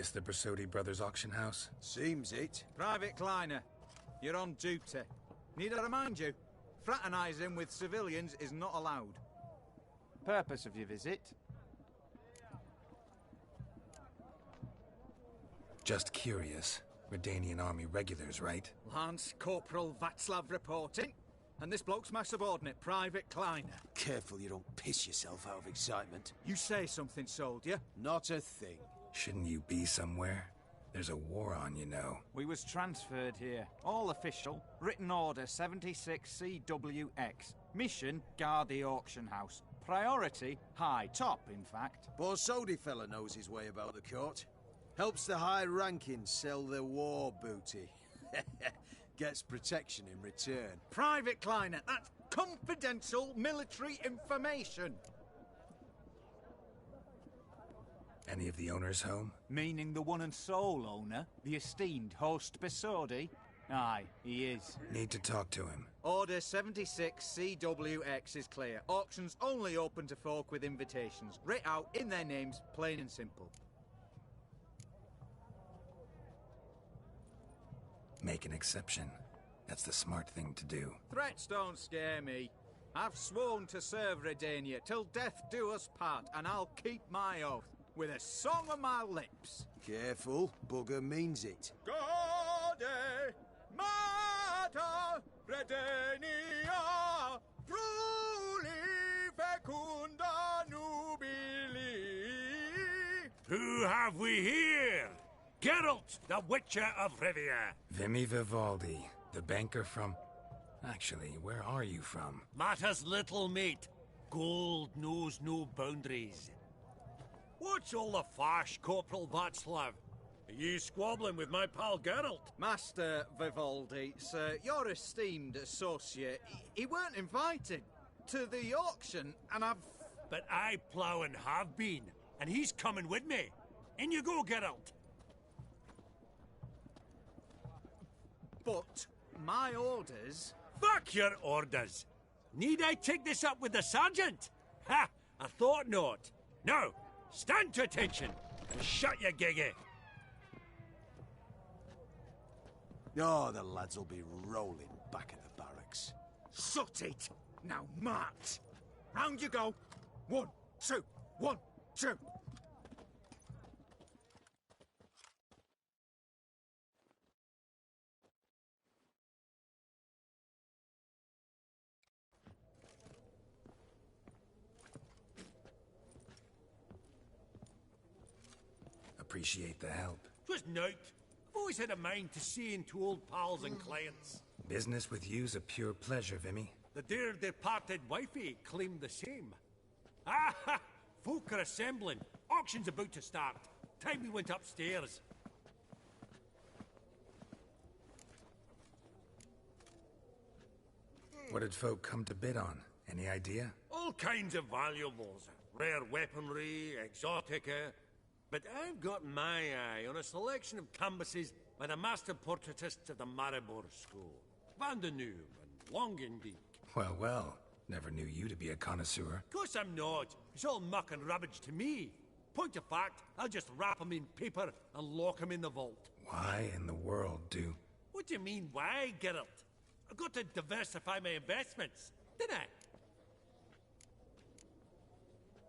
This the Bersotti Brothers auction house? Seems it. Private Kleiner, you're on duty. Need I remind you? Fraternising with civilians is not allowed. Purpose of your visit? Just curious. Redanian army regulars, right? Lance Corporal Václav reporting. And this bloke's my subordinate, Private Kleiner. Careful you don't piss yourself out of excitement. You say something, soldier? Not a thing. Shouldn't you be somewhere? There's a war on, you know. We was transferred here. All official. Written order 76CWX. Mission, guard the auction house. Priority, high top, in fact. Borsodi fella knows his way about the court. Helps the high-ranking sell their war booty. Gets protection in return. Private Kleiner, that's confidential military information. Any of the owners home? Meaning the one and sole owner, the esteemed host Besodi? Aye, he is. Need to talk to him. Order 76CWX is clear. Auctions only open to folk with invitations. Writ out in their names, plain and simple. Make an exception. That's the smart thing to do. Threats don't scare me. I've sworn to serve Redania till death do us part, and I'll keep my oath, with a song on my lips. Careful, bugger means it. Gaude Mater Redania, truly fecunda nubili. Who have we here? Geralt, the Witcher of Rivia. Vimy Vivaldi, the banker from... Actually, where are you from? Matters little, mate. Gold knows no boundaries. What's all the fash, Corporal Václav? Are you squabbling with my pal Geralt? Master Vivaldi, sir, your esteemed associate, he weren't invited to the auction, and I've... But I plough and have been, and he's coming with me. In you go, Geralt. But my orders... Fuck your orders! Need I take this up with the sergeant? Ha! I thought not. Now, stand to attention and shut your giggy. Oh, the lads will be rolling back at the barracks. Shut it! Now march! Round you go! 1, 2, 1, 2! Appreciate the help. 'Twas nowt. I've always had a mind to see into old pals and clients. Business with you's a pure pleasure, Vimy. The dear departed wifey claimed the same. Ah ha! Folk are assembling. Auction's about to start. Time we went upstairs. What did folk come to bid on? Any idea? All kinds of valuables. Rare weaponry, exotica. But I've got my eye on a selection of canvases by the master portraitists of the Maribor School. Van de Neuve and Longendijk. Well, well. Never knew you to be a connoisseur. Of course I'm not. It's all muck and rubbish to me. Point of fact, I'll just wrap 'em in paper and lock 'em in the vault. Why in the world do... What do you mean, why, Geralt? I've got to diversify my investments, didn't I?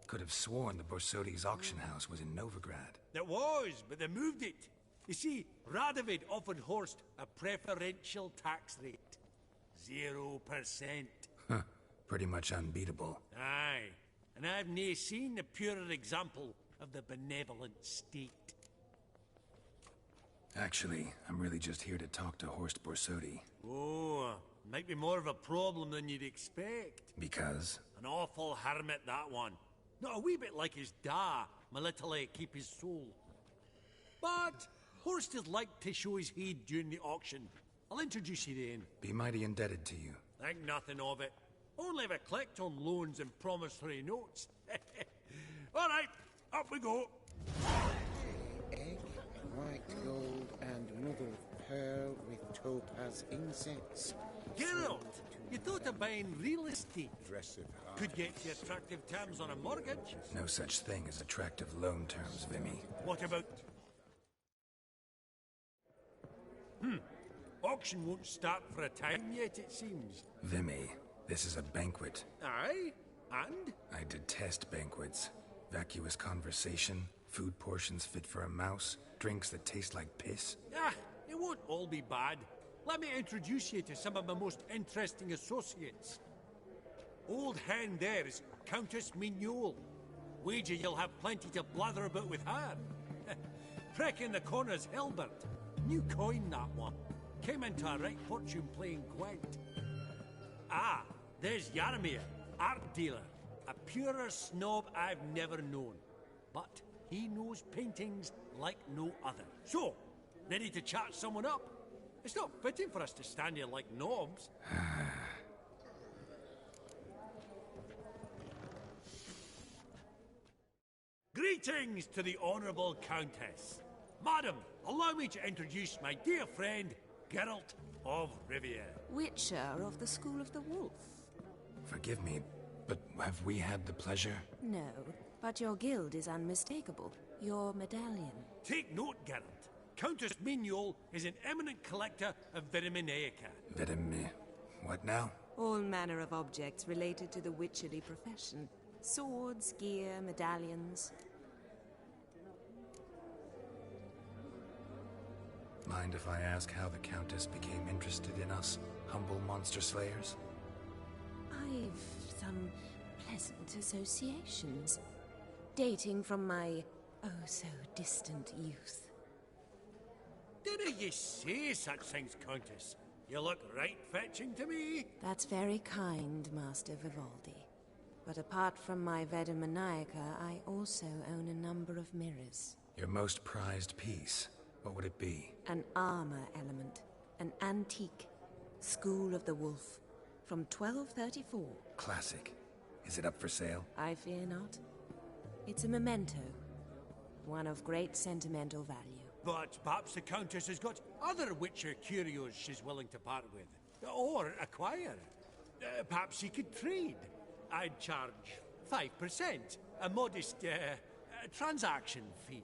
Could have sworn the Borsodi's auction house was in Novigrad. It was, but they moved it. You see, Radovid offered Horst a preferential tax rate. 0%. Huh. Pretty much unbeatable. Aye. And I've nae seen a purer example of the benevolent state. Actually, I'm really just here to talk to Horst Borsodi. Oh, might be more of a problem than you'd expect. Because? An awful hermit, that one. Not a wee bit like his da, my little keep his soul. But Horst is like to show his heed during the auction. I'll introduce you then. Be mighty indebted to you. Think nothing of it. Only if I collect on loans and promissory notes. All right, up we go. Egg, white gold, and mother of pearl with topaz insets. Geralt, you thought of buying real estate. Could get you attractive terms on a mortgage. No such thing as attractive loan terms, Vimy. What about Auction won't start for a time yet, it seems. Vimy, this is a banquet. Aye? And? I detest banquets. Vacuous conversation, food portions fit for a mouse, drinks that taste like piss. Ah, it won't all be bad. Let me introduce you to some of my most interesting associates. Old hen there is Countess Mignole. Wager you'll have plenty to blather about with her. Prick in the corner's Hilbert. New coin, that one. Came into a right fortune playing Gwent. Ah, there's Yarmir, art dealer. A purer snob I've never known. But he knows paintings like no other. So, ready to chat someone up? It's not fitting for us to stand here like knobs. Greetings to the Honourable Countess. Madam, allow me to introduce my dear friend, Geralt of Rivia. Witcher of the School of the Wolf. Forgive me, but have we had the pleasure? No, but your guild is unmistakable. Your medallion. Take note, Geralt. Countess Mignole is an eminent collector of Vitaminaica. What now? All manner of objects related to the witchery profession. Swords, gear, medallions. Mind if I ask how the Countess became interested in us, humble monster slayers? I've some pleasant associations, dating from my oh-so-distant youth. Didn't you say such things, Countess? You look right fetching to me. That's very kind, Master Vivaldi. But apart from my Vitaminaica, I also own a number of mirrors. Your most prized piece, what would it be? An armor element. An antique. School of the Wolf. From 1234. Classic. Is it up for sale? I fear not. It's a memento. One of great sentimental value. But perhaps the Countess has got other Witcher curios she's willing to part with. Or acquire. Perhaps she could trade. I'd charge 5%. A modest, transaction fee.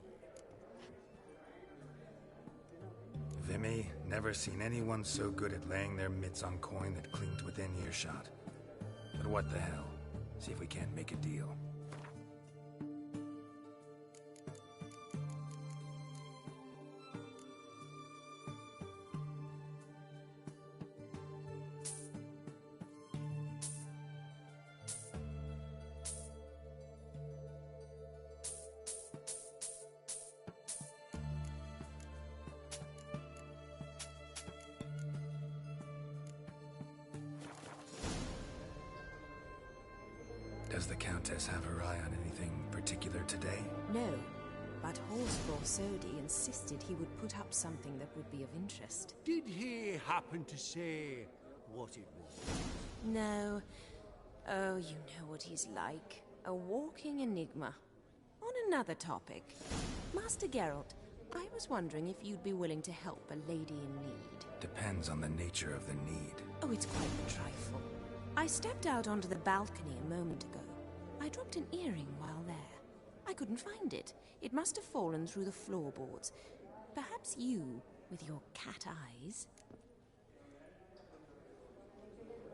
Vimy, never seen anyone so good at laying their mitts on coin that clinked within earshot. But what the hell? See if we can't make a deal. Does the Countess have her eye on anything particular today? No, but Horseball Sodi insisted he would put up something that would be of interest. Did he happen to say what it was? No. Oh, you know what he's like. A walking enigma. On another topic, Master Geralt, I was wondering if you'd be willing to help a lady in need. Depends on the nature of the need. Oh, it's quite a trifle. I stepped out onto the balcony a moment ago. I dropped an earring while there. I couldn't find it. It must have fallen through the floorboards. Perhaps you, with your cat eyes...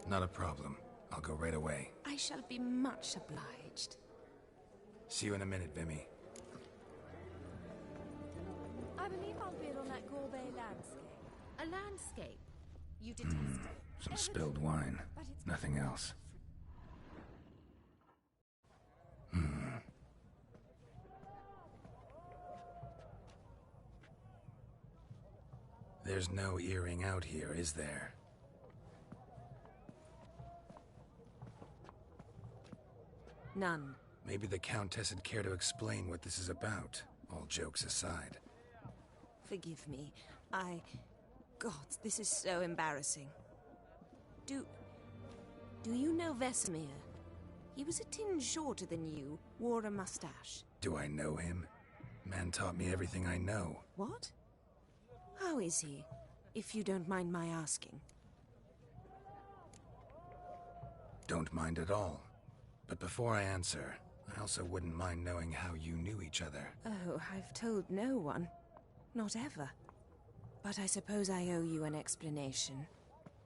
Not a problem. I'll go right away. I shall be much obliged. See you in a minute, Vimy. I believe I'll bid on that Gorbet landscape. A landscape? You detest it. Some spilled wine. Nothing else. There's no earring out here, is there? None. Maybe the Countess would care to explain what this is about, all jokes aside. Forgive me. God, this is so embarrassing. Do you know Vesemir? He was a tinge shorter than you, wore a mustache. Do I know him? Man taught me everything I know. What? How is he, if you don't mind my asking? Don't mind at all. But before I answer, I also wouldn't mind knowing how you knew each other. Oh, I've told no one. Not ever. But I suppose I owe you an explanation.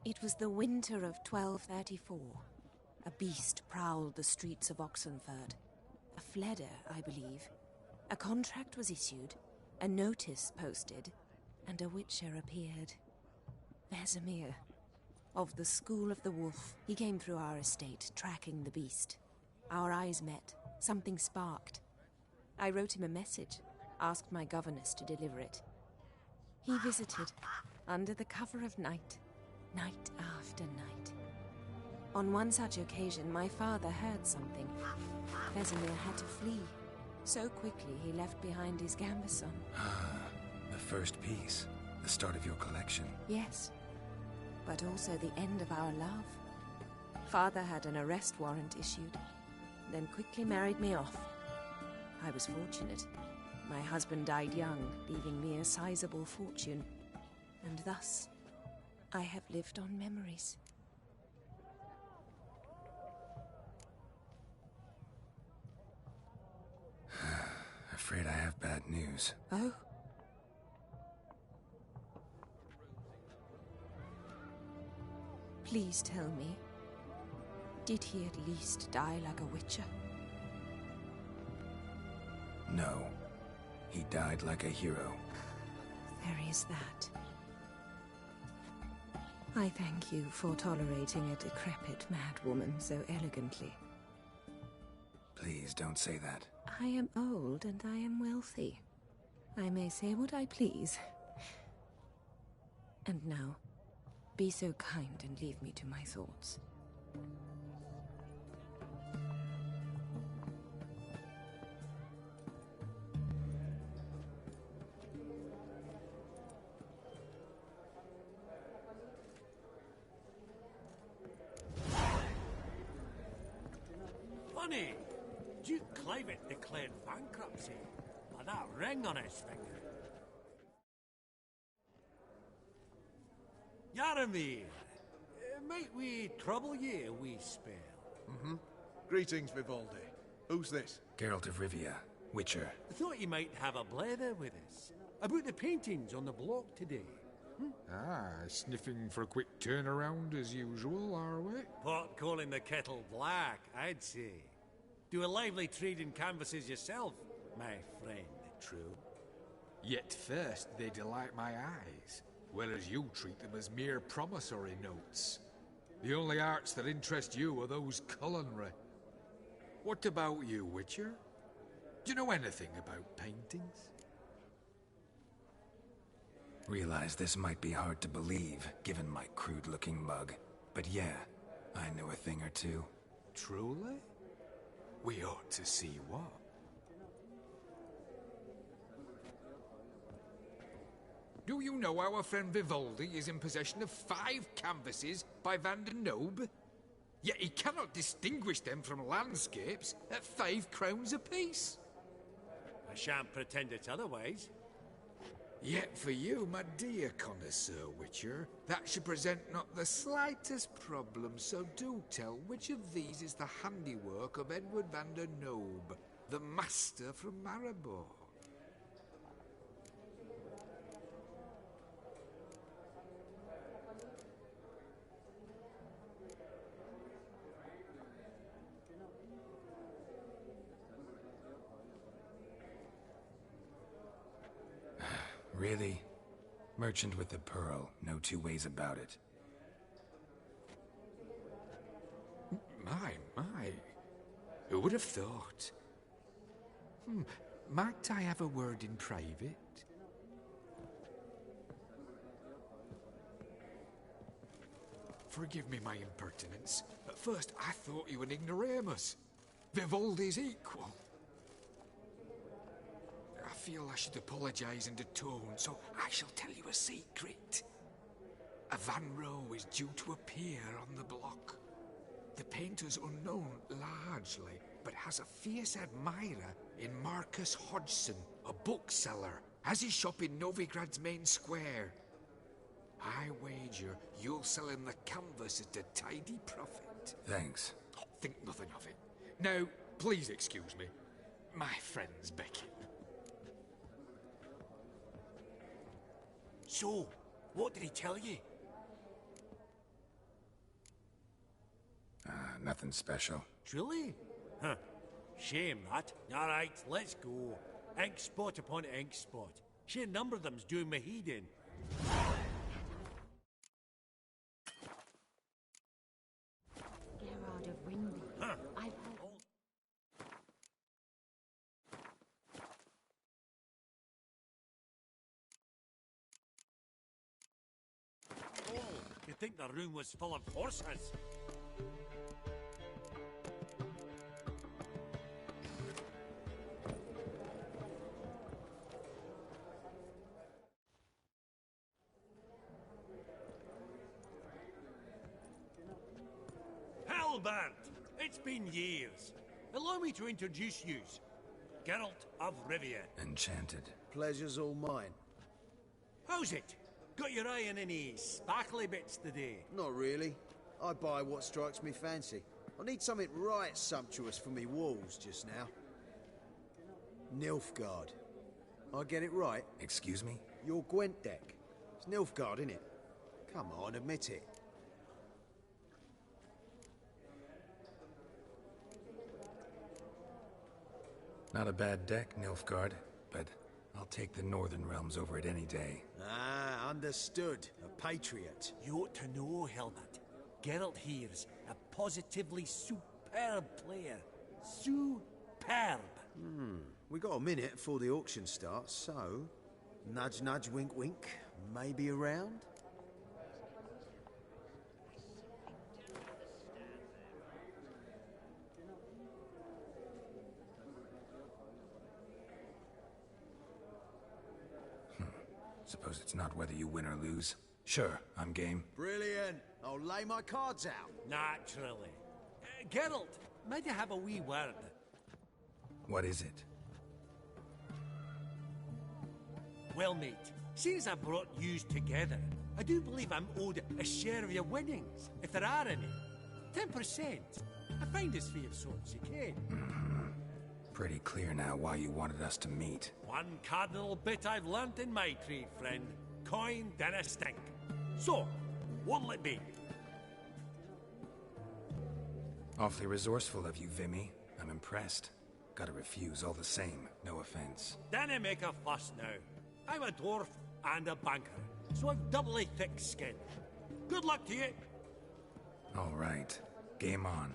It was the winter of 1234. A beast prowled the streets of Oxenford. A fledder, I believe. A contract was issued, a notice posted, and a witcher appeared. Vesemir, of the School of the Wolf. He came through our estate, tracking the beast. Our eyes met. Something sparked. I wrote him a message, asked my governess to deliver it. He visited, under the cover of night, night after night. On one such occasion, my father heard something. Vesemir had to flee. So quickly, he left behind his gambeson. The first piece. The start of your collection. Yes, but also the end of our love. Father had an arrest warrant issued, then quickly married me off. I was fortunate. My husband died young, leaving me a sizable fortune. And thus, I have lived on memories. Afraid I have bad news. Oh? Please tell me, did he at least die like a witcher? No. He died like a hero. There is that. I thank you for tolerating a decrepit madwoman so elegantly. Please don't say that. I am old and I am wealthy. I may say what I please. And now, be so kind and leave me to my thoughts. Funny, Duke Clivet declared bankruptcy by that ring on his finger. Yaramir, might we trouble ye a wee spell? Greetings, Vivaldi. Who's this? Geralt of Rivia, Witcher. I thought you might have a blather with us about the paintings on the block today. Sniffing for a quick turnaround as usual, are we? Pot calling the kettle black, I'd say. Do a lively trade in canvases yourself, my friend, true. Yet first they delight my eyes, whereas you treat them as mere promissory notes. The only arts that interest you are those culinary. What about you, Witcher? Do you know anything about paintings? Realize this might be hard to believe, given my crude-looking mug. But yeah, I know a thing or two. Truly? We ought to see what. Do you know our friend Vivaldi is in possession of 5 canvases by Van der Nobe? Yet he cannot distinguish them from landscapes at 5 crowns apiece. I shan't pretend it's otherwise. Yet for you, my dear connoisseur Witcher, that should present not the slightest problem, so do tell which of these is the handiwork of Edward van der Nobe, the master from Maribor. Really? Merchant with the pearl, no two ways about it. My. Who would have thought? Might I have a word in private? Forgive me my impertinence. At first I thought you an ignoramus. Vivaldi's equal. I feel I should apologise and atone, so I shall tell you a secret. A Van Rowe is due to appear on the block. The painter's unknown, largely, but has a fierce admirer in Marcus Hodgson, a bookseller, has his shop in Novigrad's main square. I wager you'll sell him the canvas at a tidy profit. Thanks. Think nothing of it. Now, please excuse me. My friend's becking. So, what did he tell you? Nothing special. Truly? Huh. Shame that. Alright, let's go. Ink spot upon ink spot. Sheer number of them's doing me heed in. Gerard of Ringby. Huh. I've heard... Oh, you think the room was full of horses? Hellband! It's been years. Allow me to introduce yous. Geralt of Rivia. Enchanted. Pleasure's all mine. How's it? Got your eye on any sparkly bits today? Not really. I buy what strikes me fancy. I need something right sumptuous for me walls just now. Nilfgaard. I get it right? Excuse me? Your Gwent deck. It's Nilfgaard, innit? Come on, admit it. Not a bad deck, Nilfgaard, but I'll take the Northern Realms over it any day. Ah, understood. A patriot. You ought to know, Helmut. Geralt here's a positively superb player. Superb! We got a minute before the auction starts, so... Nudge, nudge, wink, wink. Maybe around? Suppose it's not whether you win or lose. Sure, I'm game. Brilliant. I'll lay my cards out. Naturally. Geralt, might I have a wee word? What is it? Well, mate, since I brought yous together, I do believe I'm owed a share of your winnings, if there are any. 10%. I find as fair sort as you can. Pretty clear now why you wanted us to meet. One cardinal bit I've learnt in my trade, friend. Coin dinna stink. So, what'll it be? Awfully resourceful of you, Vimy. I'm impressed. Gotta refuse all the same, no offense. Dinna make a fuss now. I'm a dwarf and a banker, so I've doubly thick skin. Good luck to you. All right, game on.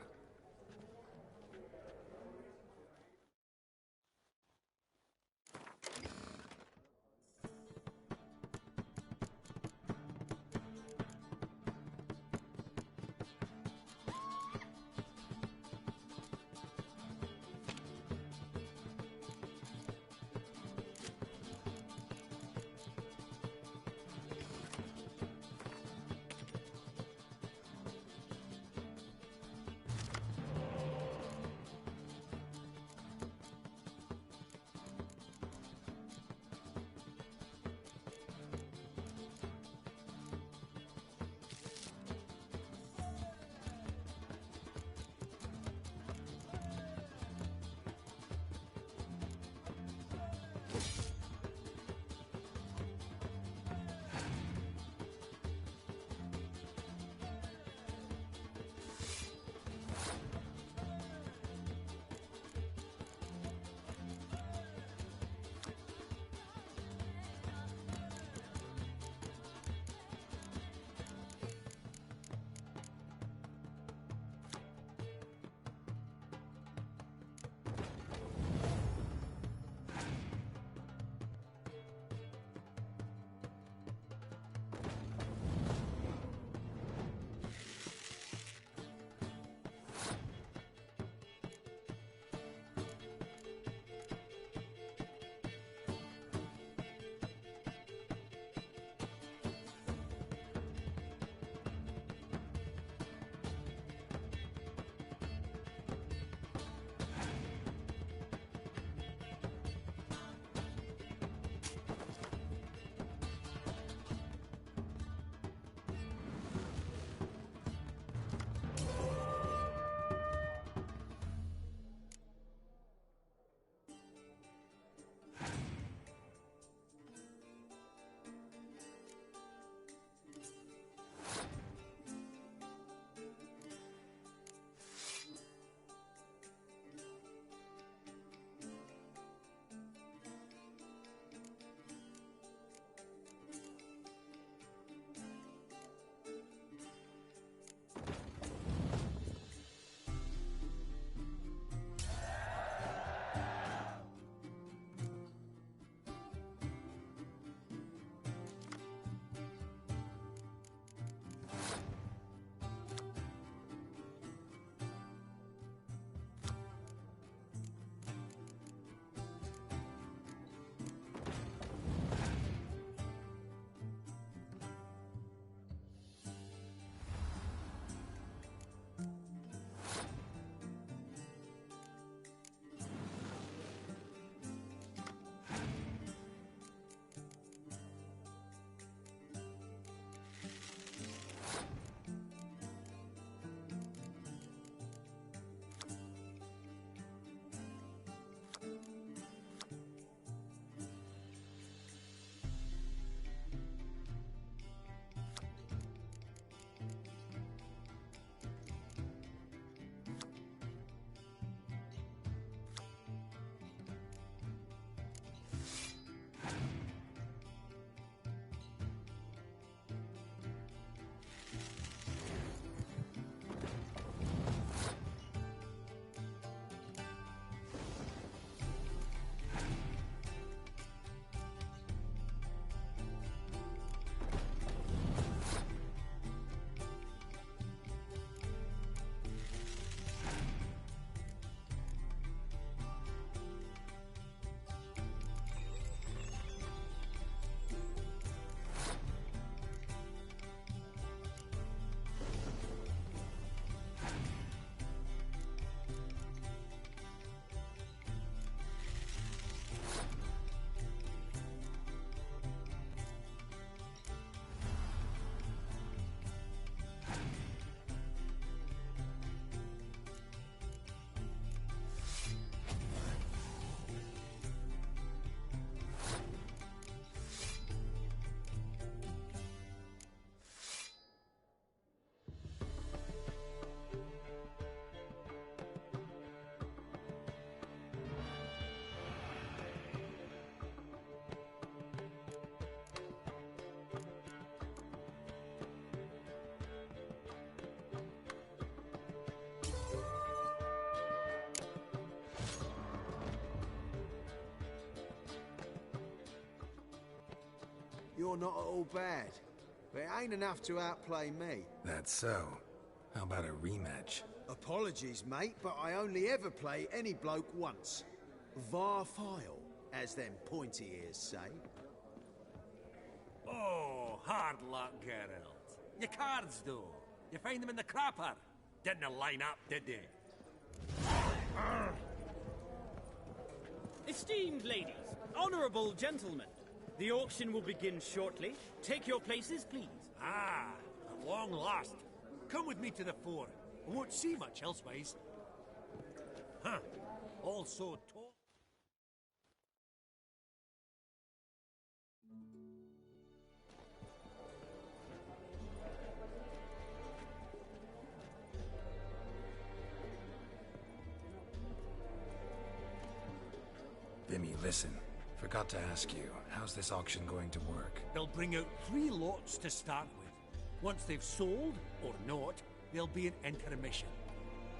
You're not at all bad. But it ain't enough to outplay me. That's so. How about a rematch? Apologies, mate, but I only ever play any bloke once. Var file, as them pointy ears say. Oh, hard luck, Geralt. Your cards, though. You find them in the crapper. Didn't line up, did they? Esteemed ladies, honourable gentlemen, the auction will begin shortly. Take your places, please. Ah, at long last. Come with me to the fore. I won't see much elsewise. Huh. Also tall. Vimy, listen. Forgot to ask you, how's this auction going to work? They'll bring out 3 lots to start with. Once they've sold, or not, there'll be an intermission.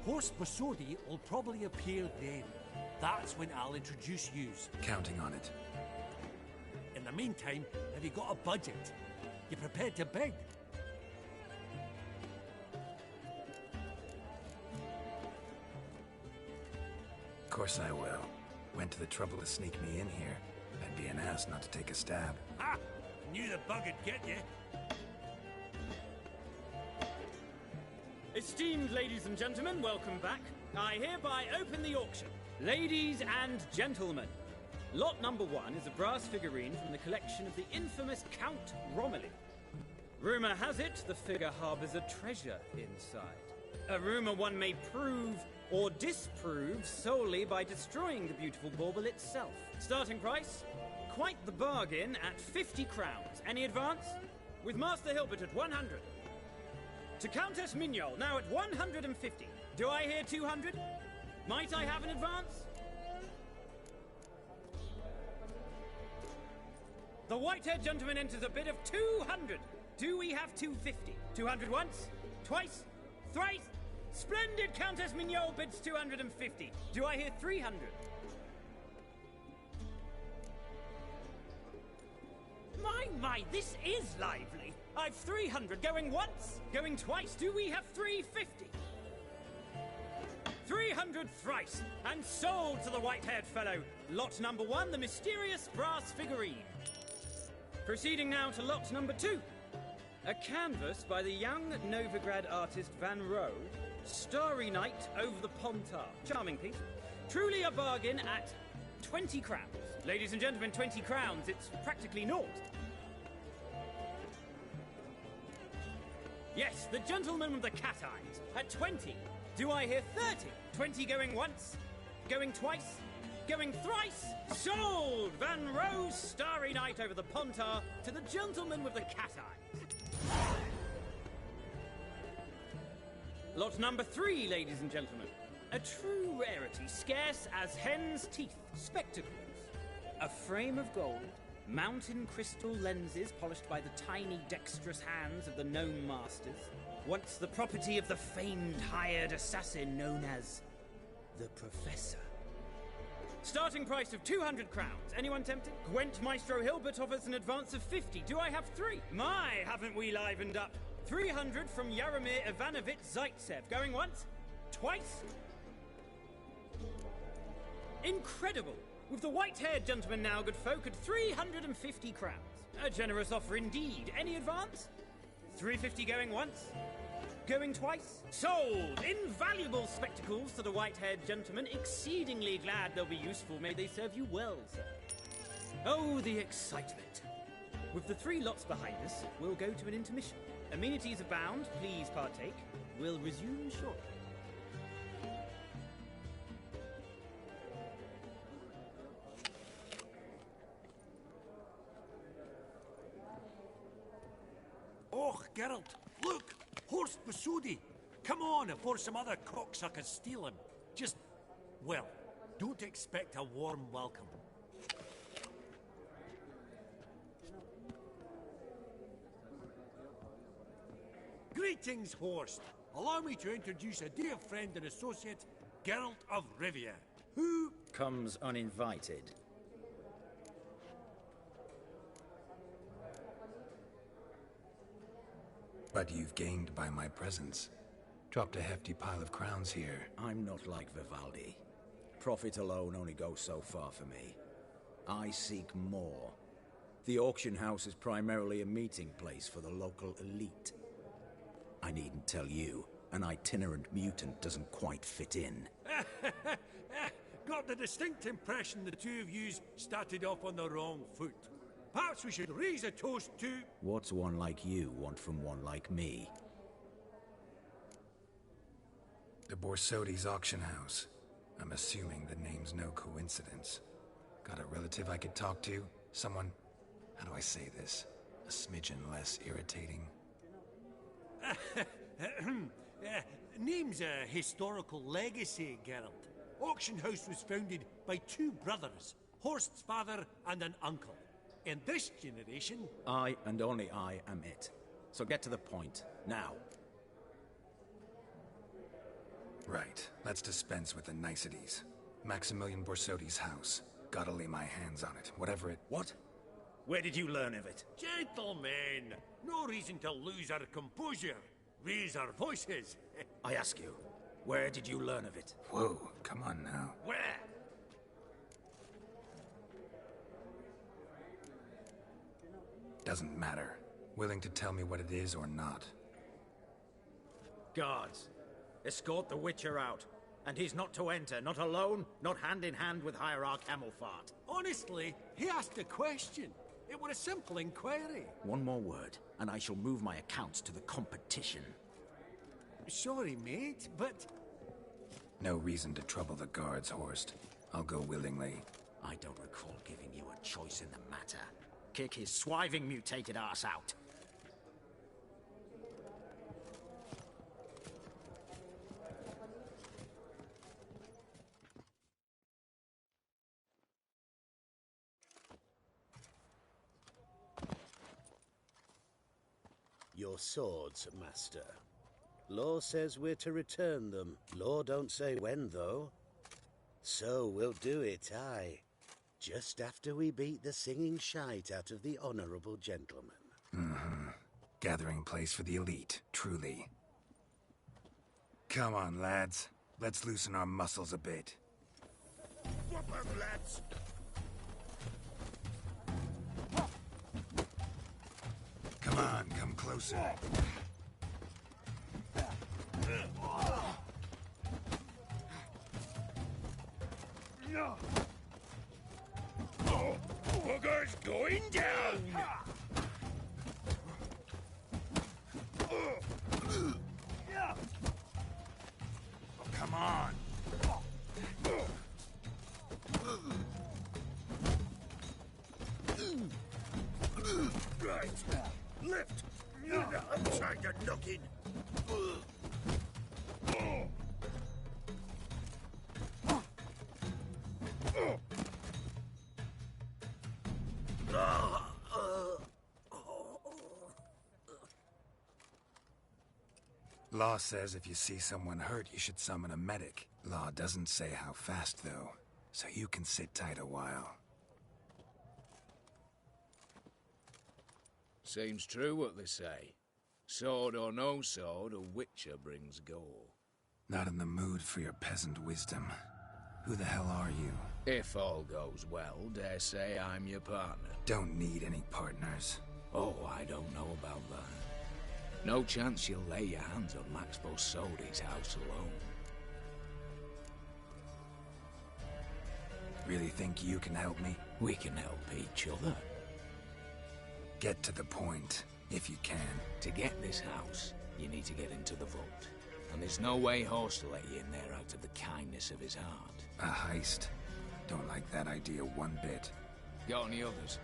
Horst Basodi will probably appear then. That's when I'll introduce yous. Counting on it. In the meantime, have you got a budget? You prepared to bid? Of course I will. Went to the trouble to sneak me in here. I'd be an ass not to take a stab. Ha! Knew the bug'd get you. Esteemed ladies and gentlemen, welcome back. I hereby open the auction. Ladies and gentlemen, lot number 1 is a brass figurine from the collection of the infamous Count Romilly. Rumour has it the figure harbours a treasure inside. A rumour one may prove or disprove solely by destroying the beautiful bauble itself. Starting price? Quite the bargain at 50 crowns. Any advance? With Master Hilbert at 100. To Countess Mignol, now at 150. Do I hear 200? Might I have an advance? The white-haired gentleman enters a bid of 200. Do we have 250? 200 once? Twice? Thrice? Splendid! Countess Mignol bids 250. Do I hear 300? My, this is lively. I've 300 going once, going twice. Do we have 350? 300 thrice, and sold to the white-haired fellow. Lot number 1, the mysterious brass figurine. Proceeding now to lot number 2. A canvas by the young Novigrad artist Van Rohe, Starry Night over the Pontar. Charming piece. Truly a bargain at 20 crowns. Ladies and gentlemen, 20 crowns, it's practically naught. Yes, the gentleman with the cat eyes, at 20. Do I hear 30? 20 going once, going twice, going thrice. Sold! Van Rohe's Starry Night over the Pontar to the gentleman with the cat eyes. Lot number 3, ladies and gentlemen. A true rarity, scarce as hen's teeth. Spectacles. A frame of gold, mountain crystal lenses polished by the tiny dexterous hands of the gnome masters. Once the property of the famed hired assassin known as the Professor. Starting price of 200 crowns. Anyone tempted? Gwent Maestro Hilbert offers an advance of 50. Do I have 3? My, haven't we livened up? 300 from Yaromir Ivanovich Zaitsev. Going once? Twice? Incredible! With the white-haired gentleman now, good folk, at 350 crowns. A generous offer indeed. Any advance? 350 going once? Going twice? Sold! Invaluable spectacles to the white-haired gentleman. Exceedingly glad they'll be useful. May they serve you well, sir. Oh, the excitement. With the 3 lots behind us, we'll go to an intermission. Amenities abound. Please partake. We'll resume shortly. Oh, Geralt, look! Horst Basudi! Come on before some other cocksuckers steal him. Just, well, don't expect a warm welcome. Greetings, Horst. Allow me to introduce a dear friend and associate, Geralt of Rivia, who comes uninvited. But you've gained by my presence. Dropped a hefty pile of crowns here. I'm not like Vivaldi. Profit alone only goes so far for me. I seek more. The auction house is primarily a meeting place for the local elite. I needn't tell you, an itinerant mutant doesn't quite fit in. Got the distinct impression the two of yous started off on the wrong foot. Perhaps we should raise a toast to... What's one like you want from one like me? The Borsodi's auction house. I'm assuming the name's no coincidence. Got a relative I could talk to? Someone, how do I say this? A smidgen less irritating. Name's a historical legacy, Geralt. Auction house was founded by two brothers, Horst's father and an uncle. In this generation... I and only I am it. So get to the point, now. Right, let's dispense with the niceties. Maximilian Borsodi's house. Gotta lay my hands on it, whatever it... What? Where did you learn of it? Gentlemen, no reason to lose our composure. Raise our voices. I ask you, where did you learn of it? Whoa, come on now. Where? Doesn't matter. Willing to tell me what it is or not. Guards, escort the Witcher out. And he's not to enter, not alone, not hand in hand with Hierarch Hamilfart. Honestly, he asked a question. It was a simple inquiry. One more word, and I shall move my accounts to the competition. Sorry, mate, but... No reason to trouble the guards, Horst. I'll go willingly. I don't recall giving you a choice in the matter. Kick his swiving mutated ass out. Your swords, Master. Law says we're to return them. Law don't say when, though. So we'll do it, aye. Just after we beat the singing shite out of the honourable gentleman. Mm-hmm. Gathering place for the elite, truly. Come on, lads. Let's loosen our muscles a bit. Whoop 'em, lads! Come on, come closer. Bugger's going down! Come on. Right. Lift! I'm trying to knock in. Law says if you see someone hurt, you should summon a medic. Law doesn't say how fast, though, so you can sit tight a while. Seems true what they say. Sword or no sword, a witcher brings gore. Not in the mood for your peasant wisdom. Who the hell are you? If all goes well, dare say I'm your partner. Don't need any partners. Oh, I don't know about that. No chance you'll lay your hands on Max Borsodi's house alone. Really think you can help me? We can help each other. Get to the point, if you can. To get this house, you need to get into the vault. And there's no way Horst will let you in there out of the kindness of his heart. A heist? Don't like that idea one bit. Got any others?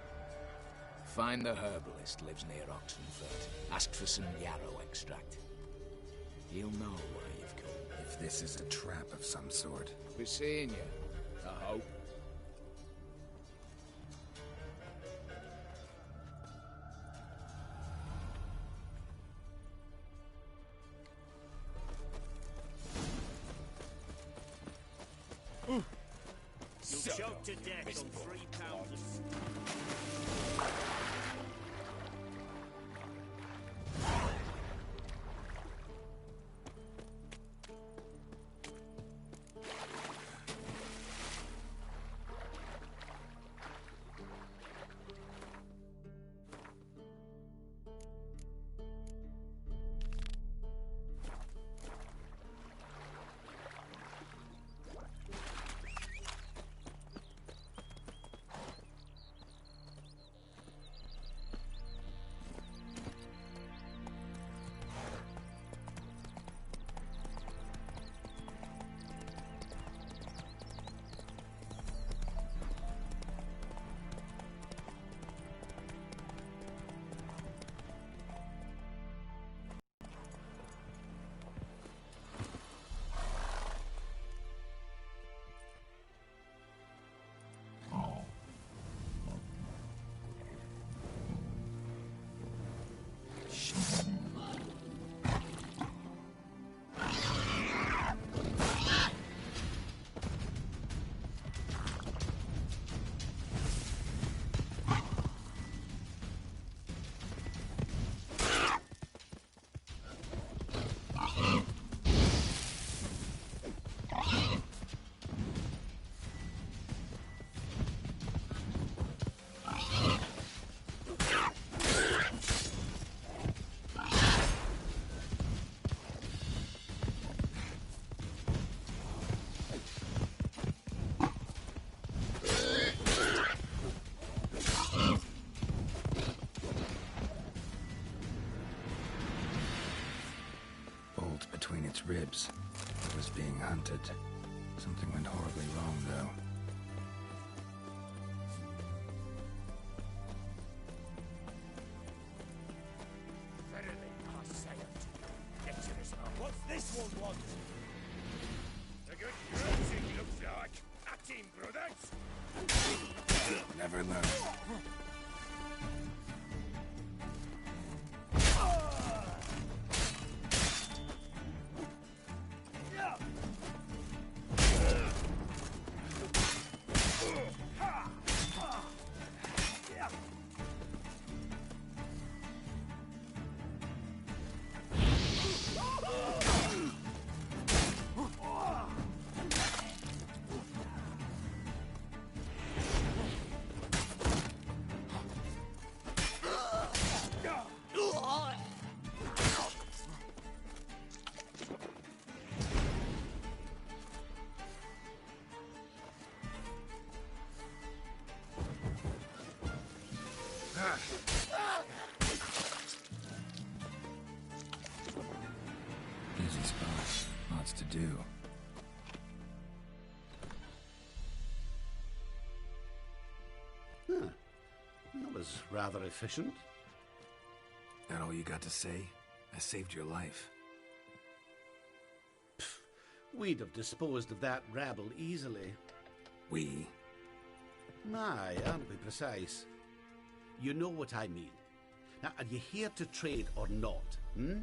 Find the herbalist, lives near Oxenfurt. Ask for some yarrow extract. He'll know why you've come. If this is a trap of some sort. Be seeing you, I hope. You'll choke to death on 3 pounds. its ribs. It was being hunted. Something went horribly wrong, though. Verily, I say unto you, get to this man. What's this one want? A good cruising looks like. At him, brothers. Never learn. Busy spot. Lots to do. Huh. That was rather efficient. That all you got to say? I saved your life. We'd have disposed of that rabble easily. We? Aye, aren't we precise? You know what I mean. Now, are you here to trade or not, hmm?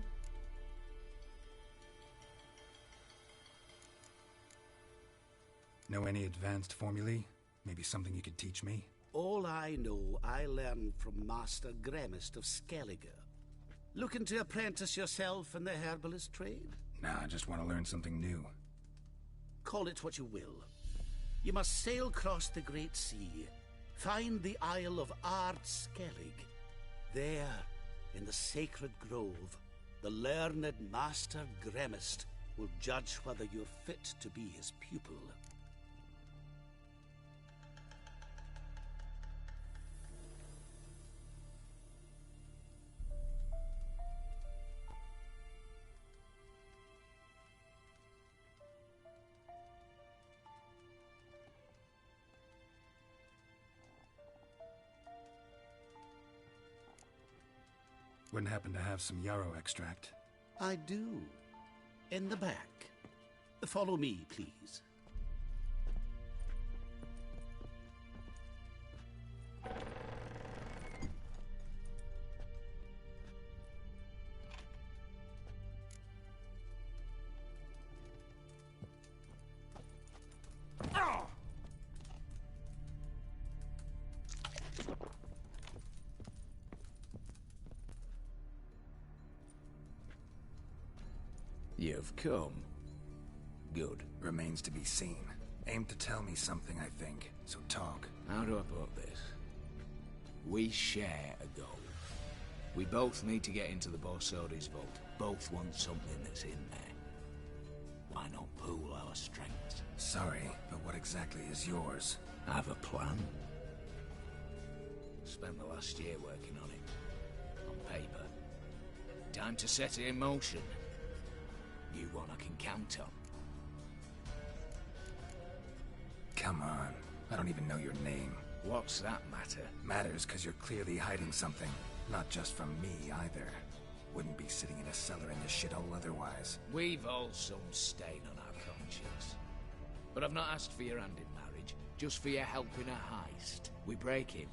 Know any advanced formulae? Maybe something you could teach me? All I know, I learned from Master Gremist of Skellige. Looking to apprentice yourself in the herbalist trade? Nah, I just want to learn something new. Call it what you will. You must sail across the Great Sea, find the Isle of Ard Skellig. There, in the sacred grove, the learned Master Gremist will judge whether you're fit to be his pupil. Wouldn't happen to have some yarrow extract? I do. In the back. Follow me, please. You've come. Good. Remains to be seen. Aim to tell me something, I think. So talk. How do I put this? We share a goal. We both need to get into the Borsodi's vault. Both want something that's in there. Why not pool our strengths? Sorry, but what exactly is yours? I have a plan. Spent the last year working on it. On paper. Time to set it in motion. You one I can count on. Come on. I don't even know your name. What's that matter? Matters because you're clearly hiding something. Not just from me, either. Wouldn't be sitting in a cellar in this shithole otherwise. We've all some stain on our conscience. But I've not asked for your hand in marriage, just for your help in a heist. We break in,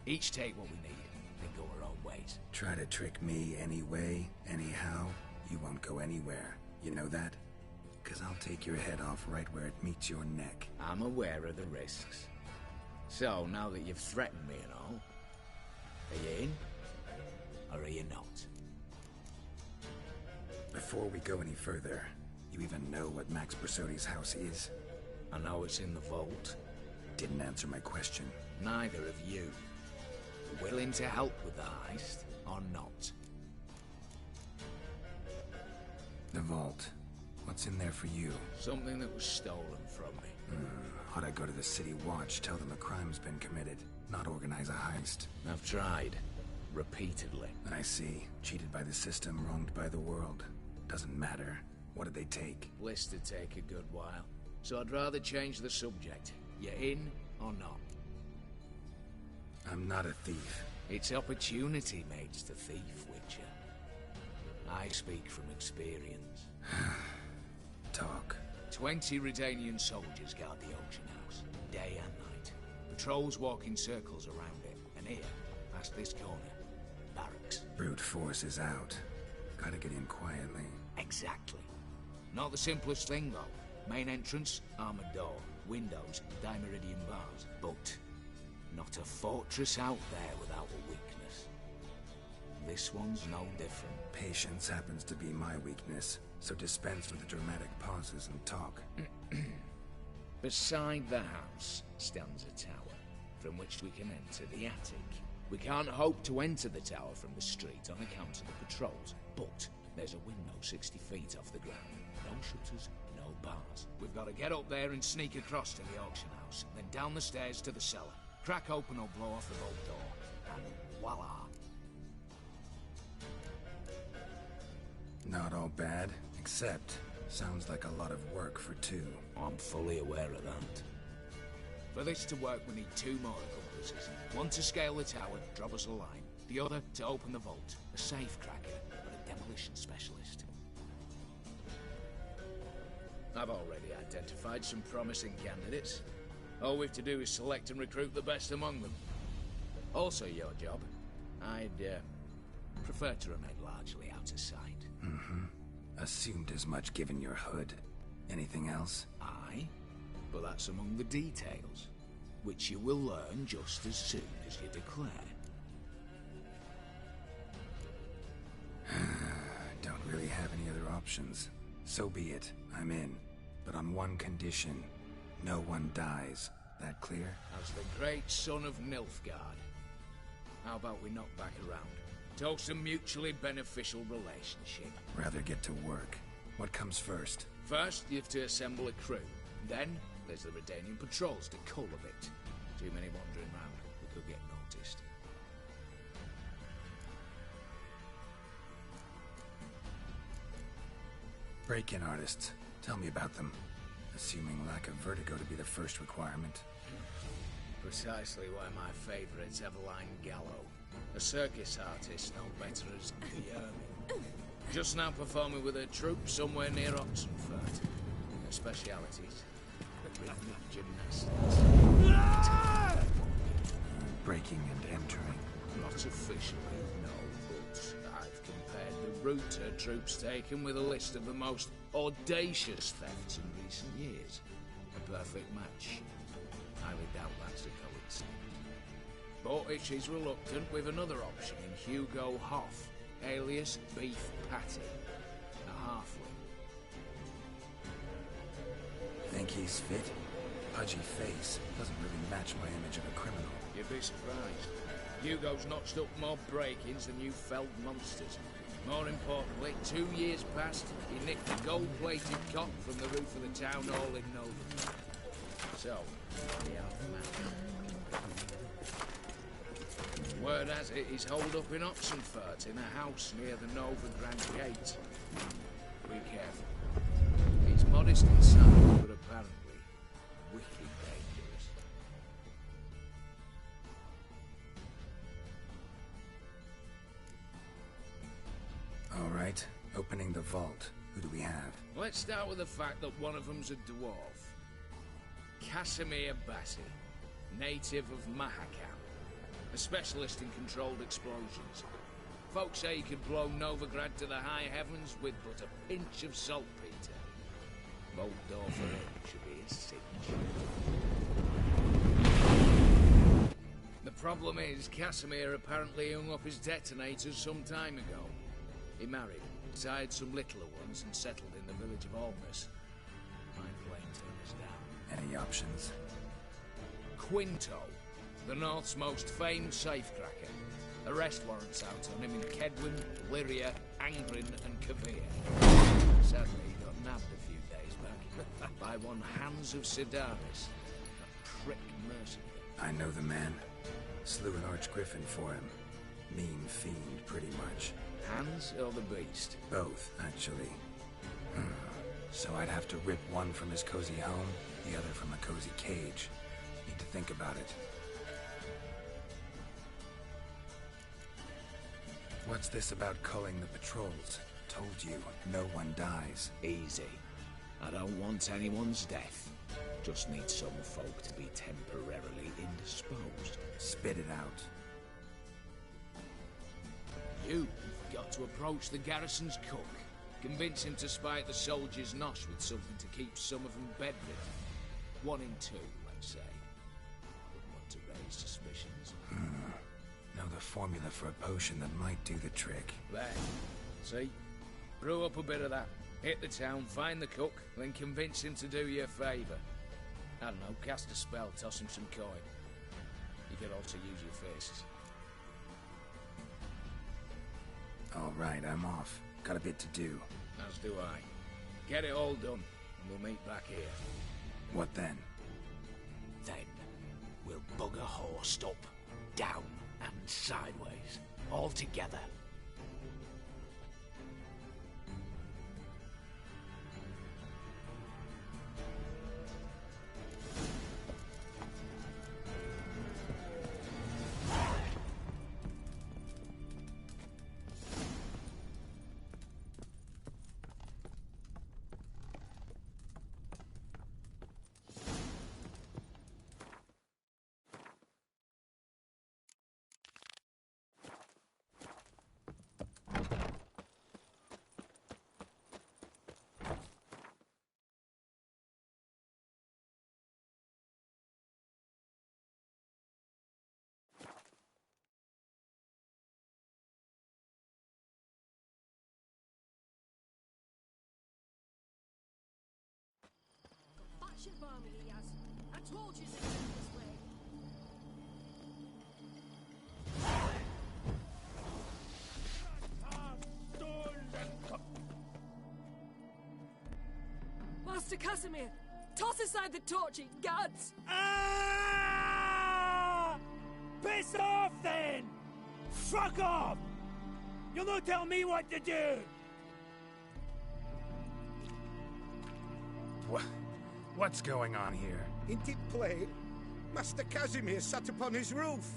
each take what we need, then go our own ways. Try to trick me anyway, anyhow, you won't go anywhere. You know that? 'Cause I'll take your head off right where it meets your neck. I'm aware of the risks. So, now that you've threatened me and all, are you in? Or are you not? Before we go any further, you even know what Max Bersodi's house is? I know it's in the vault. Didn't answer my question. Neither of you. Willing to help with the heist, or not? The vault. What's in there for you? Something that was stolen from me. Ought I go to the city watch, tell them a crime's been committed, not organize a heist? I've tried. Repeatedly. I see. Cheated by the system, wronged by the world. Doesn't matter. What did they take? Bliss to take a good while. So I'd rather change the subject. You in or not? I'm not a thief. It's opportunity makes the thief, Witcher. I speak from experience. Talk. 20 Redanian soldiers guard the auction house, day and night. Patrols walk in circles around it, and here, past this corner, barracks. Brute force is out. Gotta get in quietly. Exactly. Not the simplest thing, though. Main entrance, armored door, windows, dimeridian bars. But not a fortress out there without a weakness. This one's no different. Patience happens to be my weakness, so dispense with the dramatic pauses and talk. Beside the house stands a tower, from which we can enter the attic. We can't hope to enter the tower from the street on account of the patrols, but there's a window 60 feet off the ground. No shutters, no bars. We've got to get up there and sneak across to the auction house, then down the stairs to the cellar. Crack open or blow off the vault door, and voila! Not all bad, except sounds like a lot of work for two. I'm fully aware of that. For this to work, we need 2 more accomplices. One to scale the tower, drop us a line. The other to open the vault. A safe cracker, but a demolition specialist. I've already identified some promising candidates. All we've to do is select and recruit the best among them. Also your job. I'd prefer to remain largely out of sight. Assumed as much given your hood. Anything else? Aye, but that's among the details, which you will learn just as soon as you declare. Don't really have any other options. So be it. I'm in. But on one condition. No one dies. That clear? As the great son of Nilfgaard. How about we knock back around? Toast a mutually beneficial relationship. Rather get to work. What comes first? First, you have to assemble a crew. Then, there's the Redanian patrols to cultivate. Too many wandering round. We could get noticed. Break-in artists. Tell me about them. Assuming lack of vertigo to be the first requirement. Precisely why my favourite's Eveline Gallo. A circus artist, no better as Guillermo. Just now performing with her troupe somewhere near Oxenfurt. Her specialities, rhythmic gymnastics. Breaking and entering. Not officially, no, but I've compared the route her troupe's taken with a list of the most audacious thefts in recent years. A perfect match. Highly doubt that's a coincidence. But if she's reluctant, we've another option in Hugo Hoff, alias Beef Patty, a halfling. Think he's fit? Pudgy face doesn't really match my image of a criminal. You'd be surprised. Hugo's notched up more break-ins than you felled monsters. More importantly, 2 years past, he nicked a gold-plated cot from the roof of the town hall in Nova. So, we are the man. Word has it, he's holed up in Oxenfurt in a house near the Novigrad Gate. Be careful. He's modest inside, but apparently wicked dangerous. All right, opening the vault. Who do we have? Let's start with the fact that one of them's a dwarf. Casimir Bassi, native of Mahakam. A specialist in controlled explosions. Folks say he could blow Novigrad to the high heavens with but a pinch of saltpeter. Bolt door for him should be his signature. The problem is, Casimir apparently hung up his detonators some time ago. He married, sired some littler ones, and settled in the village of Almas. My plane turned us down. Any options? Quinto, the North's most famed safecracker. Arrest warrants out on him in Kedwin, Lyria, Angrin, and Kavir. Sadly, he got nabbed a few days back by one Hans of Sidaris, a prick mercenary. I know the man. Slew an archgriffin for him. Mean fiend, pretty much. Hans or the beast? Both, actually. So I'd have to rip one from his cozy home, the other from a cozy cage. Need to think about it. What's this about culling the patrols? Told you, no one dies. Easy. I don't want anyone's death. Just need some folk to be temporarily indisposed. Spit it out. You've got to approach the garrison's cook. Convince him to spite the soldiers' nosh with something to keep some of them bedridden. 1 in 2, let's say. Wouldn't want to raise suspicions. Know the formula for a potion that might do the trick. There. See? Brew up a bit of that. Hit the town, find the cook, then convince him to do you a favour. I don't know, cast a spell, toss him some coin. You could also use your fists. All right, I'm off. Got a bit to do. As do I. Get it all done, and we'll meet back here. What then? Then, we'll bugger horsed up, down and sideways, all together. I told you to go this way. Master Casimir, toss aside the torching guards. Ah! Piss off then! Fuck off! You'll not tell me what to do! What's going on here? Ain't it plain? Master Casimir sat upon his roof.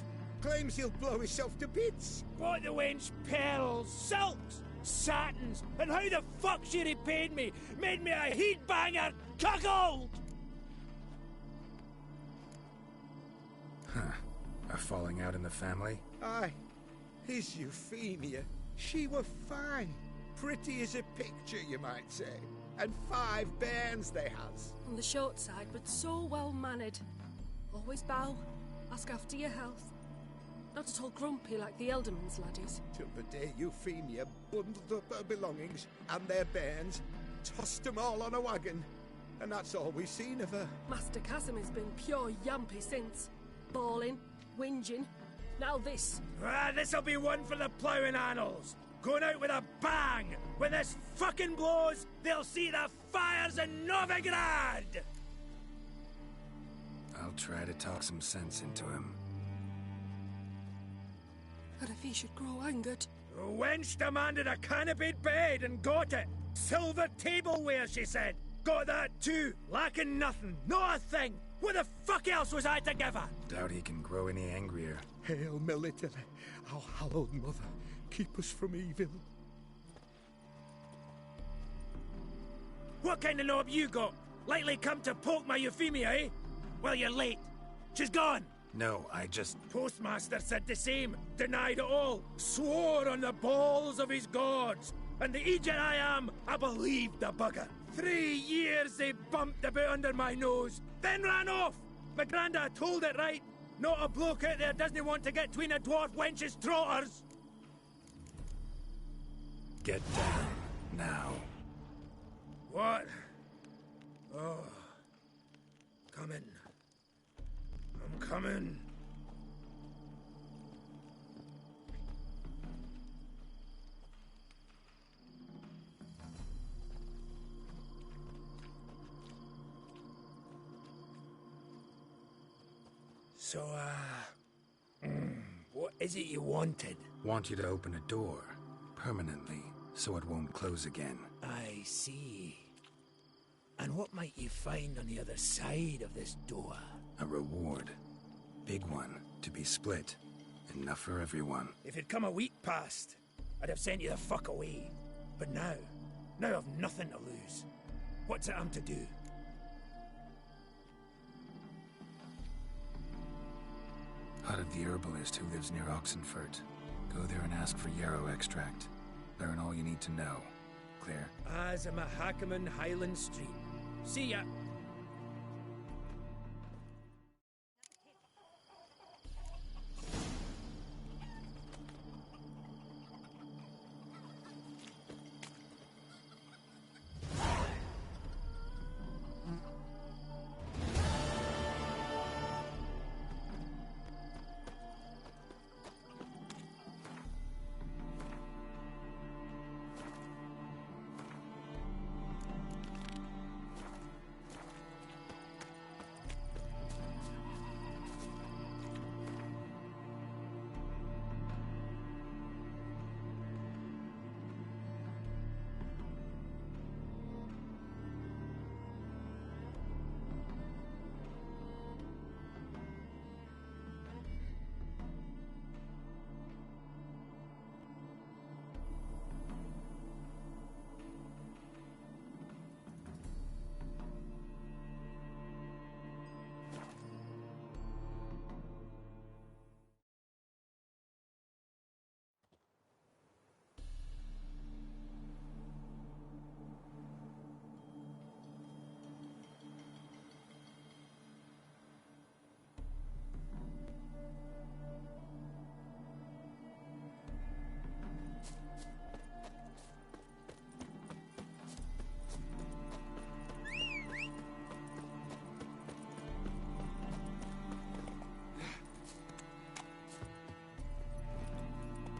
Claims he'll blow himself to bits. What the wench pearls, silks, satins, and how the fuck she repaid me? Made me a heat-banger cuckold! Huh. A falling out in the family? Aye. His Euphemia. She were fine. Pretty as a picture, you might say. And 5 bairns they has. On the short side, but so well-mannered. Always bow, ask after your health. Not at all grumpy like the Elderman's laddies. Till the day Euphemia bundled up her belongings and their bairns, tossed them all on a wagon. And that's all we've seen of her. Master Casimir's been pure yampy since. Bawling, whinging, now this. Ah, this'll be one for the ploughing annals. Going out with a bang! When this fucking blows, they'll see the fires in Novigrad! I'll try to talk some sense into him. And if he should grow angered? The wench demanded a canopied bed and got it. Silver tableware, she said. Got that too. Lacking nothing. Not a thing. What the fuck else was I to give her? Doubt he can grow any angrier. Hail military, our hallowed mother. Keep us from evil. What kind of knob you got? Likely come to poke my Euphemia, eh? Well, you're late. She's gone. No, I just... Postmaster said the same. Denied it all. Swore on the balls of his gods. And the Egypt I am, I believed the bugger. 3 years they bumped about under my nose, then ran off. My granda told it right. Not a bloke out there doesn't want to get between a dwarf wench's trotters. Get down, now. What? Oh. Coming. I'm coming. So, what is it you wanted? Want you to open a door, permanently, so it won't close again. I see. And what might you find on the other side of this door? A reward. Big one, to be split. Enough for everyone. If it'd come a week past, I'd have sent you the fuck away. But now I've nothing to lose. What's it I'm to do? Hut of the herbalist who lives near Oxenfurt. Go there and ask for yarrow extract. Learn all you need to know. Clear? As a Mahakaman Highland Street. See ya!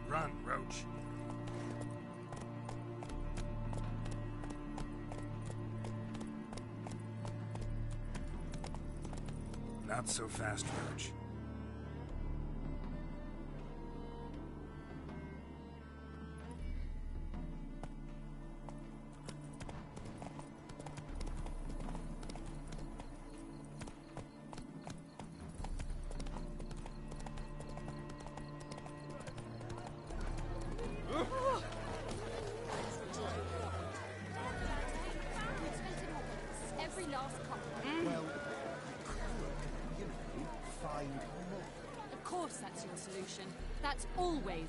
Run, Roach. Not so fast, Roach. Every last couple. Well, you know, find more. Of course that's your solution. That's always.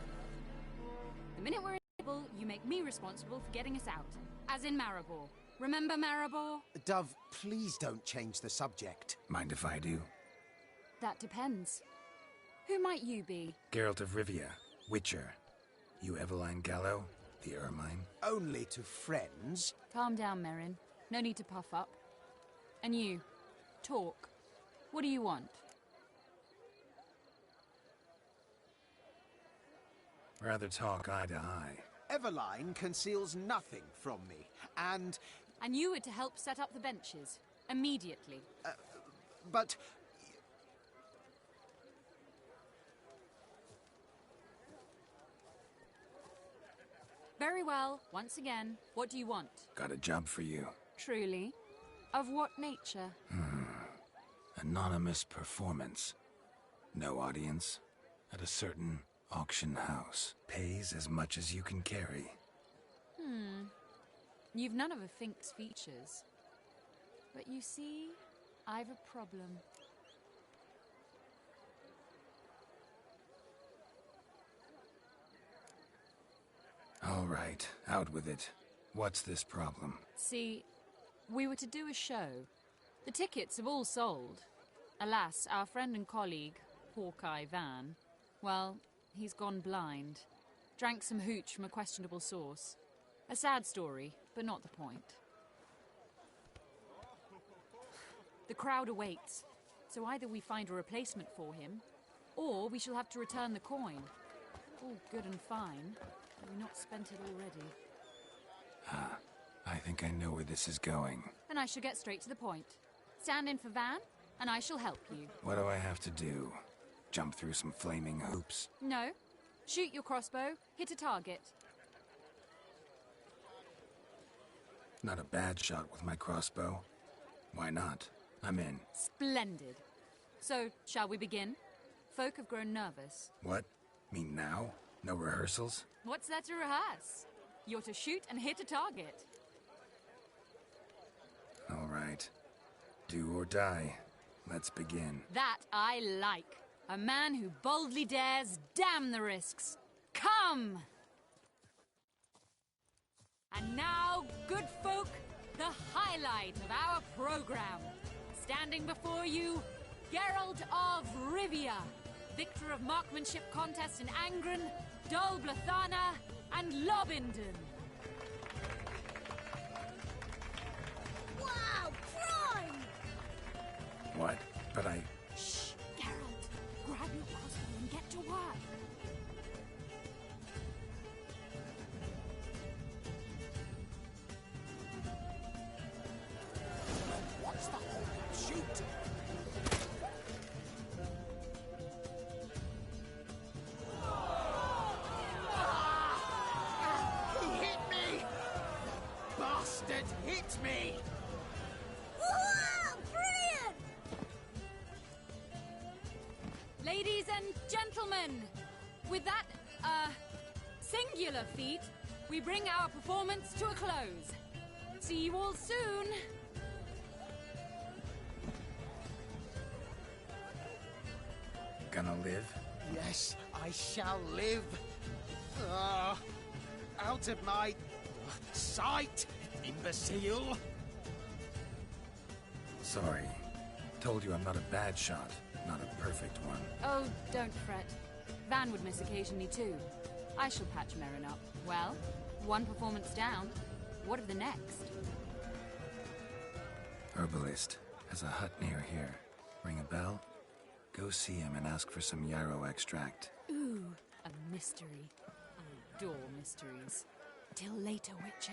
The minute we're able, you make me responsible for getting us out. As in Maribor. Remember Maribor? Dove, please don't change the subject. Mind if I do? That depends. Who might you be? Geralt of Rivia, Witcher. You Eveline Gallo, the Ermine? Only to friends. Calm down, Merrin. No need to puff up. And you, talk. What do you want? Rather talk eye to eye. Eveline conceals nothing from me, and... And you were to help set up the benches. Immediately. But... Very well. Once again, what do you want? Got a job for you. Truly? Of what nature? Anonymous performance. No audience. At a certain auction house. Pays as much as you can carry. You've none of a Fink's features. But you see, I've a problem. All right, out with it. What's this problem? See, we were to do a show. The tickets have all sold. Alas, our friend and colleague, Hawkeye Van, well, he's gone blind. Drank some hooch from a questionable source. A sad story, but not the point. The crowd awaits, so either we find a replacement for him, or we shall have to return the coin. All good and fine, but we've not spent it already. I think I know where this is going. Then I shall get straight to the point. Stand in for Van, and I shall help you. What do I have to do? Jump through some flaming hoops? No. Shoot your crossbow, hit a target. Not a bad shot with my crossbow. Why not? I'm in. Splendid. So, shall we begin? Folk have grown nervous. What? Mean now? No rehearsals? What's there to rehearse? You're to shoot and hit a target. All right. Do or die. Let's begin. That I like. A man who boldly dares, damn the risks. Come! And now, good folk, the highlight of our program. Standing before you, Geralt of Rivia, victor of marksmanship contests in Angren, Dol Blathana, and Lobindon. Wow, crime! What? But I... Shh, Geralt. Grab your crossbow and get to work. What's the whole shoot? He hit me! Bastard hit me! Wow, brilliant! Ladies and gentlemen, with that, singular feat, we bring our performance to a close. See you all soon. Gonna live? Yes, I shall live. Out of my sight, imbecile. Sorry. Told you I'm not a bad shot. Not a perfect one. Oh, don't fret. Van would miss occasionally too. I shall patch Merrin up. Well, one performance down. What of the next? Herbalist. Has a hut near here. Ring a bell? Go see him and ask for some yarrow extract. Ooh, a mystery. I adore mysteries. Till later, Witcher.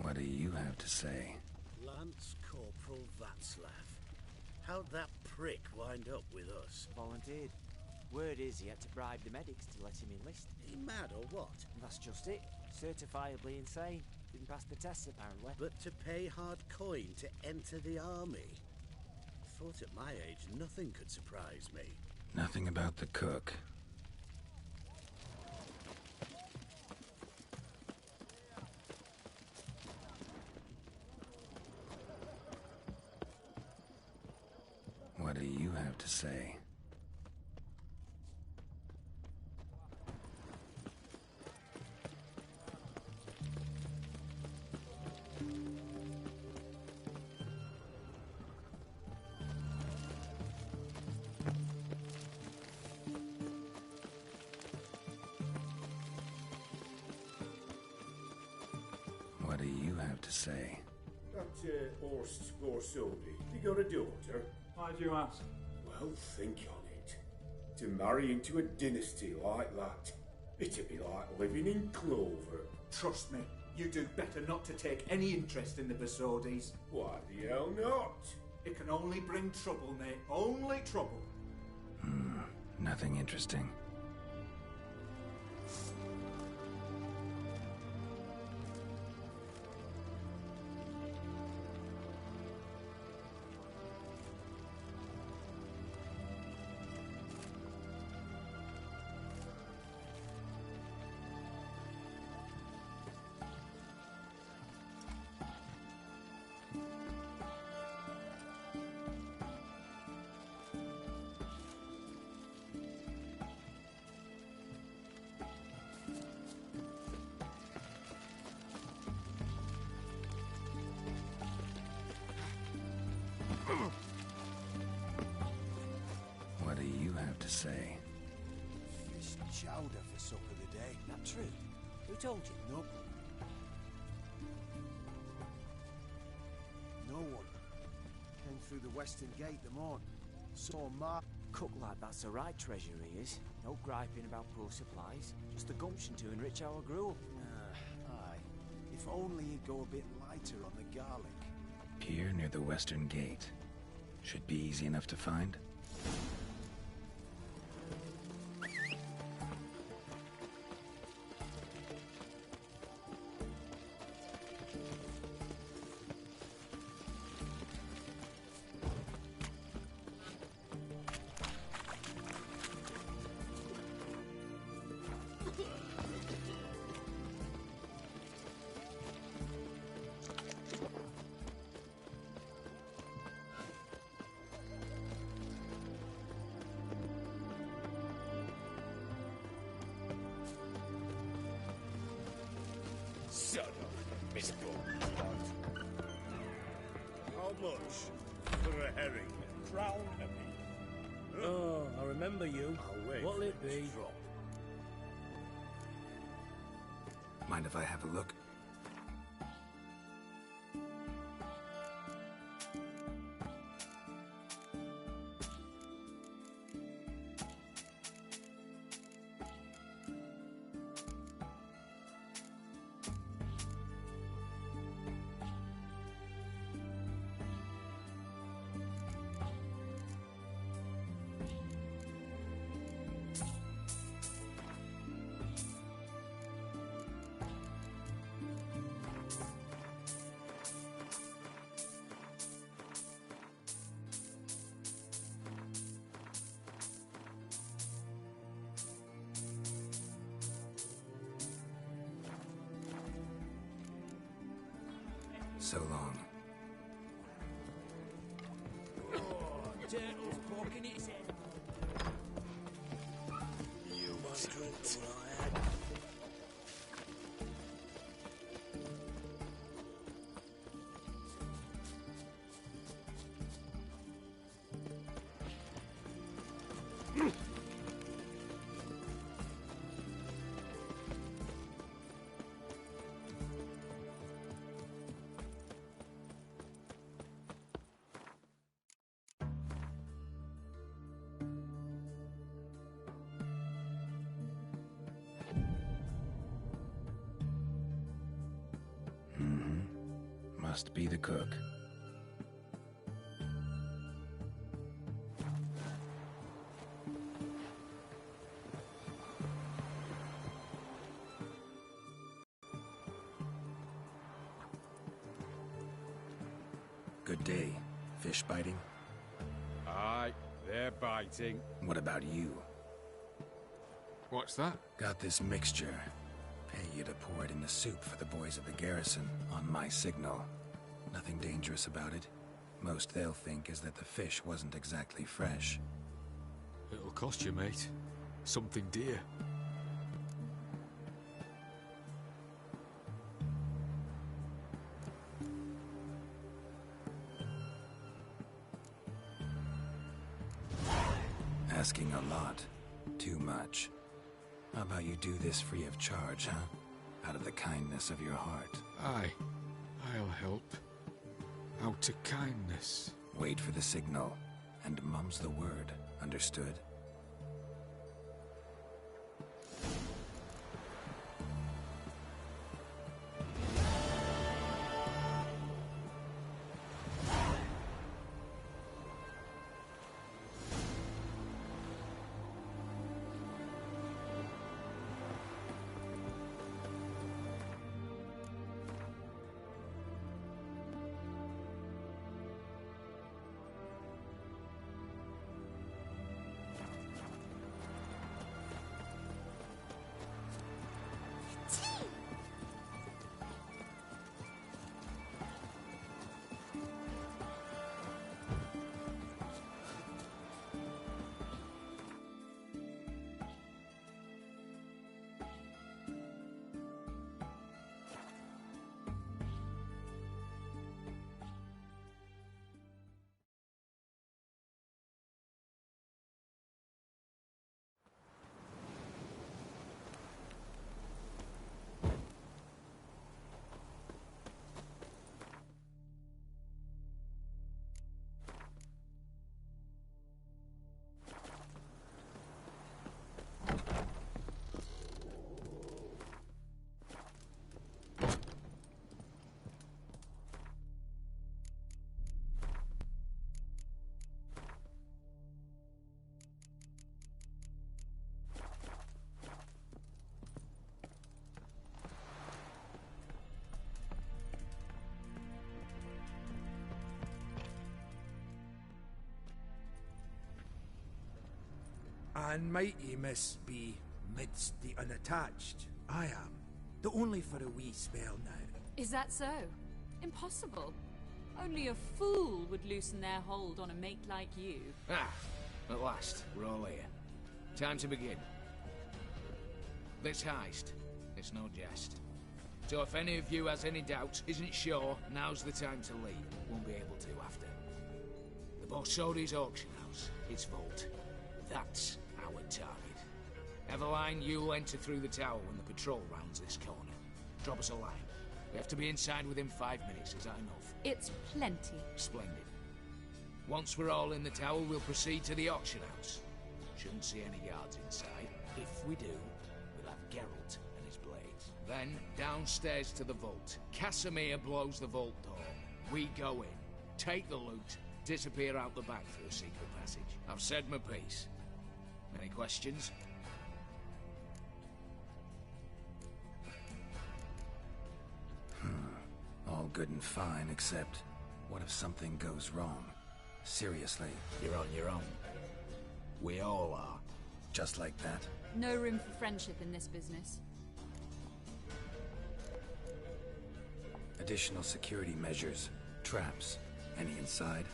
What do you have to say? Lance Corporal Václav. How'd that prick wind up with us? Volunteered. Word is he had to bribe the medics to let him enlist. He mad or what? That's just it. Certifiably insane. Didn't pass the tests, apparently. But to pay hard coin to enter the army? Thought at my age nothing could surprise me. Nothing about the cook. What do you have to say? have to say? That Horst Borsodi, he got a daughter? Why do you ask? Well, think on it. To marry into a dynasty like that, it'd be like living in clover. Trust me, you do better not to take any interest in the Borsodis. Why the hell not? It can only bring trouble, mate. Only trouble. Nothing interesting. What do you have to say? Fish chowder for supper today. Not true. Who told you? Nope. No one. Came through the western gate the morn. Saw Mark. Cook like that's the right treasure he is. No griping about poor supplies. Just the gumption to enrich our gruel. Aye. If only he'd go a bit lighter on the garlic. Pier near the western gate. Should be easy enough to find. Son of a misborn slut. How much for a herring? Crown a me. Oh, I remember you. I'll wait What'll for it be? Drop. Mind if I have a look? So long. Turtle's poking its head. You must drink what I had. Must be the cook. Good day. Fish biting? Aye, they're biting. What about you? What's that? Got this mixture. Pay you to pour it in the soup for the boys of the garrison, on my signal. Nothing dangerous about it. Most they'll think is that the fish wasn't exactly fresh. It'll cost you, mate. Something dear. Asking a lot. Too much. How about you do this free of charge, huh? Out of the kindness of your heart. Aye. help. Out of kindness. Wait for the signal, and mum's the word. Understood? And mighty miss be midst the unattached. I am, though only for a wee spell now. Is that so? Impossible. Only a fool would loosen their hold on a mate like you. Ah, at last, we're all here. Time to begin. This heist, it's no jest. So if any of you has any doubts, isn't sure, now's the time to leave. Won't be able to after. The Borsodi's auction house, its vault. That's our target. Eveline, you'll enter through the tower when the patrol rounds this corner. Drop us a line. We have to be inside within 5 minutes, is that enough? It's plenty. Splendid. Once we're all in the tower, we'll proceed to the auction house. Shouldn't see any guards inside. If we do, we'll have Geralt and his blades. Then, downstairs to the vault. Casimir blows the vault door. We go in, take the loot, disappear out the back through a secret passage. I've said my piece. Any questions? All good and fine, except what if something goes wrong? Seriously. You're on your own. We all are. Just like that? No room for friendship in this business. Additional security measures. Traps. Any inside?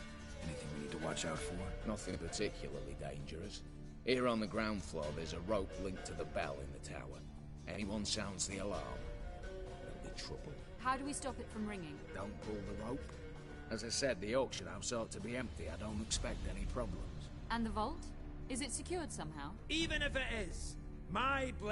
Anything we need to watch out for? Nothing particularly dangerous. Here on the ground floor, there's a rope linked to the bell in the tower. Anyone sounds the alarm, there'll be trouble. How do we stop it from ringing? Don't pull the rope. As I said, the auction house ought to be empty. I don't expect any problems. And the vault? Is it secured somehow? Even if it is, my blade